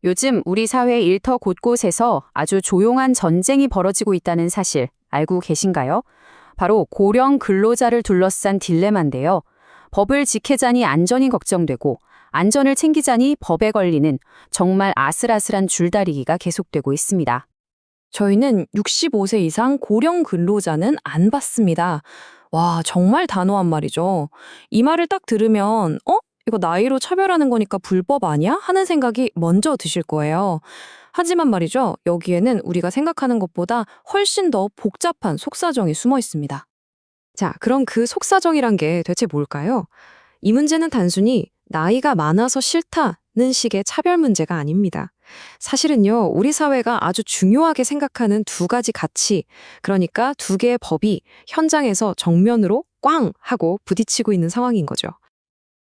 요즘 우리 사회 일터 곳곳에서 아주 조용한 전쟁이 벌어지고 있다는 사실 알고 계신가요? 바로 고령 근로자를 둘러싼 딜레마인데요. 법을 지키자니 안전이 걱정되고 안전을 챙기자니 법에 걸리는 정말 아슬아슬한 줄다리기가 계속되고 있습니다. 저희는 65세 이상 고령 근로자는 안 받습니다. 와, 정말 단호한 말이죠. 이 말을 딱 들으면, 이거 나이로 차별하는 거니까 불법 아니야? 하는 생각이 먼저 드실 거예요. 하지만 말이죠, 여기에는 우리가 생각하는 것보다 훨씬 더 복잡한 속사정이 숨어 있습니다. 자, 그럼 그 속사정이란 게 대체 뭘까요? 이 문제는 단순히 나이가 많아서 싫다는 식의 차별 문제가 아닙니다. 사실은요, 우리 사회가 아주 중요하게 생각하는 두 가지 가치, 그러니까 두 개의 법이 현장에서 정면으로 꽝 하고 부딪히고 있는 상황인 거죠.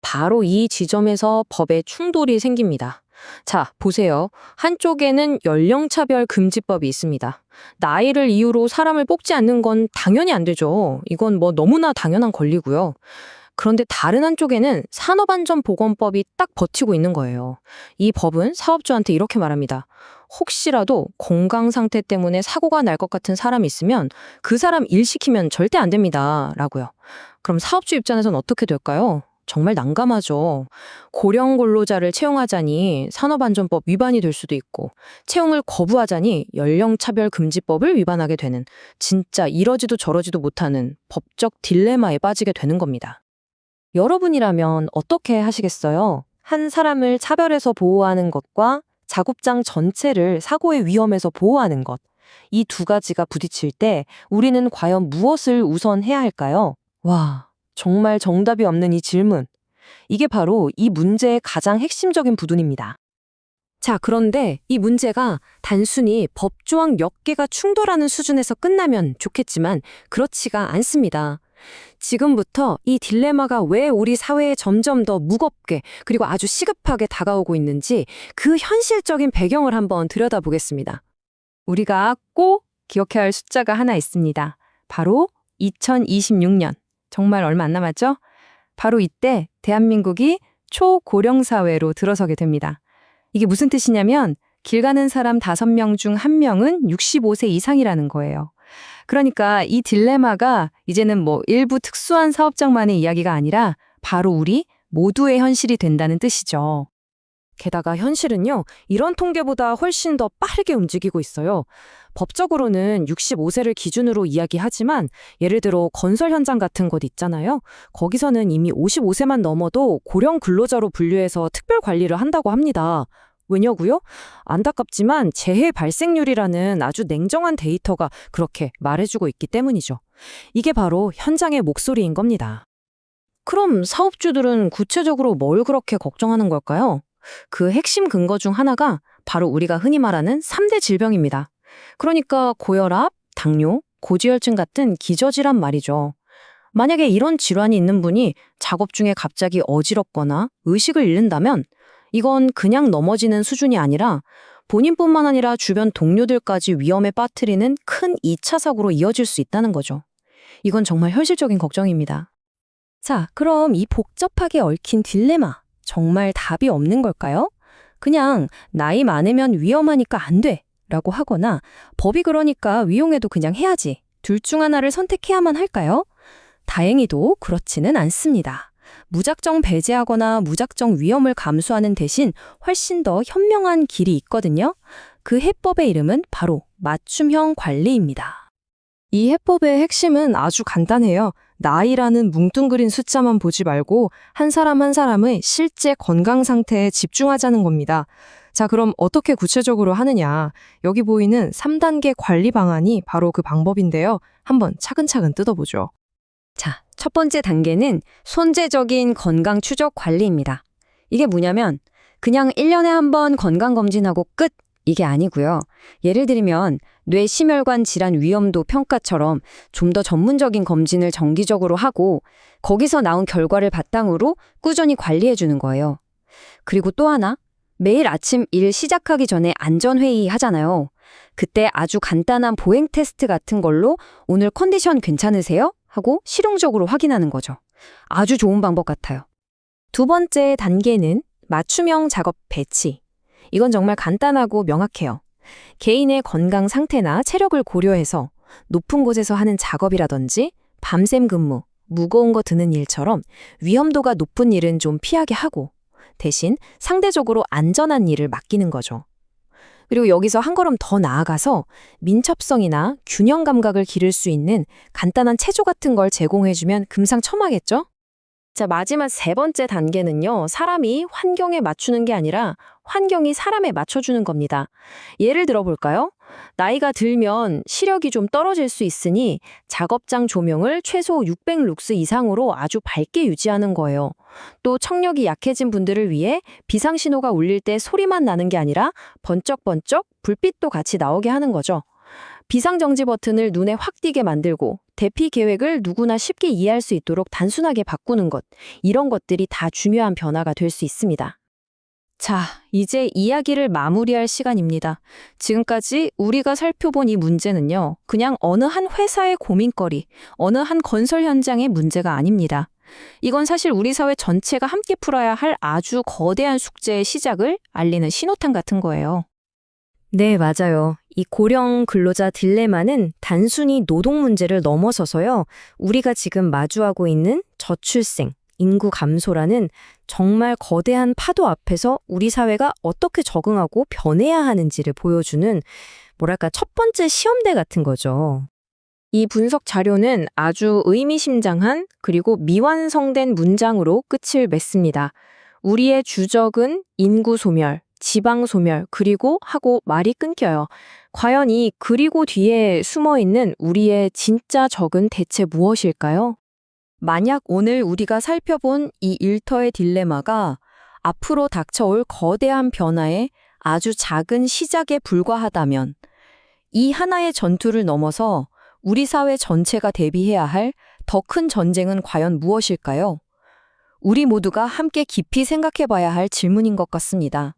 바로 이 지점에서 법의 충돌이 생깁니다. 자, 보세요. 한쪽에는 연령차별 금지법이 있습니다. 나이를 이유로 사람을 뽑지 않는 건 당연히 안 되죠. 이건 뭐 너무나 당연한 권리고요. 그런데 다른 한쪽에는 산업안전보건법이 딱 버티고 있는 거예요. 이 법은 사업주한테 이렇게 말합니다. 혹시라도 건강 상태 때문에 사고가 날 것 같은 사람이 있으면 그 사람 일 시키면 절대 안 됩니다. 라고요. 그럼 사업주 입장에선 어떻게 될까요? 정말 난감하죠. 고령 근로자를 채용하자니 산업안전법 위반이 될 수도 있고 채용을 거부하자니 연령차별금지법을 위반하게 되는 진짜 이러지도 저러지도 못하는 법적 딜레마에 빠지게 되는 겁니다. 여러분이라면 어떻게 하시겠어요? 한 사람을 차별해서 보호하는 것과 작업장 전체를 사고의 위험에서 보호하는 것. 이 두 가지가 부딪힐 때 우리는 과연 무엇을 우선해야 할까요? 와, 정말 정답이 없는 이 질문. 이게 바로 이 문제의 가장 핵심적인 부분입니다. 자, 그런데 이 문제가 단순히 법조항 몇 개가 충돌하는 수준에서 끝나면 좋겠지만 그렇지가 않습니다. 지금부터 이 딜레마가 왜 우리 사회에 점점 더 무겁게 그리고 아주 시급하게 다가오고 있는지 그 현실적인 배경을 한번 들여다보겠습니다. 우리가 꼭 기억해야 할 숫자가 하나 있습니다. 바로 2026년. 정말 얼마 안 남았죠? 바로 이때 대한민국이 초고령 사회로 들어서게 됩니다. 이게 무슨 뜻이냐면 길 가는 사람 5명 중 1명은 65세 이상이라는 거예요. 그러니까 이 딜레마가 이제는 뭐 일부 특수한 사업장만의 이야기가 아니라 바로 우리 모두의 현실이 된다는 뜻이죠. 게다가 현실은요, 이런 통계보다 훨씬 더 빠르게 움직이고 있어요. 법적으로는 65세를 기준으로 이야기하지만 예를 들어 건설 현장 같은 곳 있잖아요. 거기서는 이미 55세만 넘어도 고령 근로자로 분류해서 특별 관리를 한다고 합니다. 왜냐고요? 안타깝지만 재해 발생률이라는 아주 냉정한 데이터가 그렇게 말해주고 있기 때문이죠. 이게 바로 현장의 목소리인 겁니다. 그럼 사업주들은 구체적으로 뭘 그렇게 걱정하는 걸까요? 그 핵심 근거 중 하나가 바로 우리가 흔히 말하는 3대 질병입니다. 그러니까 고혈압, 당뇨, 고지혈증 같은 기저질환 말이죠. 만약에 이런 질환이 있는 분이 작업 중에 갑자기 어지럽거나 의식을 잃는다면 이건 그냥 넘어지는 수준이 아니라 본인뿐만 아니라 주변 동료들까지 위험에 빠뜨리는 큰 2차 사고로 이어질 수 있다는 거죠. 이건 정말 현실적인 걱정입니다. 자, 그럼 이 복잡하게 얽힌 딜레마, 정말 답이 없는 걸까요? 그냥 나이 많으면 위험하니까 안 돼 라고 하거나 법이 그러니까 위용해도 그냥 해야지. 둘 중 하나를 선택해야만 할까요? 다행히도 그렇지는 않습니다. 무작정 배제하거나 무작정 위험을 감수하는 대신 훨씬 더 현명한 길이 있거든요. 그 해법의 이름은 바로 맞춤형 관리입니다. 이 해법의 핵심은 아주 간단해요. 나이라는 뭉뚱그린 숫자만 보지 말고 한 사람 한 사람의 실제 건강 상태에 집중하자는 겁니다. 자, 그럼 어떻게 구체적으로 하느냐? 여기 보이는 3단계 관리 방안이 바로 그 방법인데요. 한번 차근차근 뜯어보죠. 자, 첫 번째 단계는 손재적인 건강 추적 관리입니다. 이게 뭐냐면 그냥 1년에 한 번 건강검진하고 끝! 이게 아니고요. 예를 들면 뇌 심혈관 질환 위험도 평가처럼 좀 더 전문적인 검진을 정기적으로 하고 거기서 나온 결과를 바탕으로 꾸준히 관리해 주는 거예요. 그리고 또 하나, 매일 아침 일 시작하기 전에 안전회의 하잖아요. 그때 아주 간단한 보행 테스트 같은 걸로 오늘 컨디션 괜찮으세요? 하고 실용적으로 확인하는 거죠. 아주 좋은 방법 같아요. 두 번째 단계는 맞춤형 작업 배치. 이건 정말 간단하고 명확해요. 개인의 건강 상태나 체력을 고려해서 높은 곳에서 하는 작업이라든지 밤샘 근무, 무거운 거 드는 일처럼 위험도가 높은 일은 좀 피하게 하고 대신 상대적으로 안전한 일을 맡기는 거죠. 그리고 여기서 한 걸음 더 나아가서 민첩성이나 균형 감각을 기를 수 있는 간단한 체조 같은 걸 제공해주면 금상첨화겠죠? 자, 마지막 세 번째 단계는요. 사람이 환경에 맞추는 게 아니라 환경이 사람에 맞춰주는 겁니다. 예를 들어 볼까요? 나이가 들면 시력이 좀 떨어질 수 있으니 작업장 조명을 최소 600룩스 이상으로 아주 밝게 유지하는 거예요. 또 청력이 약해진 분들을 위해 비상신호가 울릴 때 소리만 나는 게 아니라 번쩍번쩍 불빛도 같이 나오게 하는 거죠. 비상정지 버튼을 눈에 확 띄게 만들고 대피 계획을 누구나 쉽게 이해할 수 있도록 단순하게 바꾸는 것, 이런 것들이 다 중요한 변화가 될 수 있습니다. 자, 이제 이야기를 마무리할 시간입니다. 지금까지 우리가 살펴본 이 문제는요, 그냥 어느 한 회사의 고민거리, 어느 한 건설 현장의 문제가 아닙니다. 이건 사실 우리 사회 전체가 함께 풀어야 할 아주 거대한 숙제의 시작을 알리는 신호탄 같은 거예요. 네, 맞아요. 이 고령 근로자 딜레마는 단순히 노동 문제를 넘어서서요, 우리가 지금 마주하고 있는 저출생, 인구 감소라는 정말 거대한 파도 앞에서 우리 사회가 어떻게 적응하고 변해야 하는지를 보여주는, 뭐랄까, 첫 번째 시험대 같은 거죠. 이 분석 자료는 아주 의미심장한 그리고 미완성된 문장으로 끝을 맺습니다. 우리의 주적은 인구 소멸, 지방 소멸, 그리고 하고 말이 끊겨요. 과연 이 그리고 뒤에 숨어있는 우리의 진짜 적은 대체 무엇일까요? 만약 오늘 우리가 살펴본 이 일터의 딜레마가 앞으로 닥쳐올 거대한 변화의 아주 작은 시작에 불과하다면 이 하나의 전투를 넘어서 우리 사회 전체가 대비해야 할 더 큰 전쟁은 과연 무엇일까요? 우리 모두가 함께 깊이 생각해 봐야 할 질문인 것 같습니다.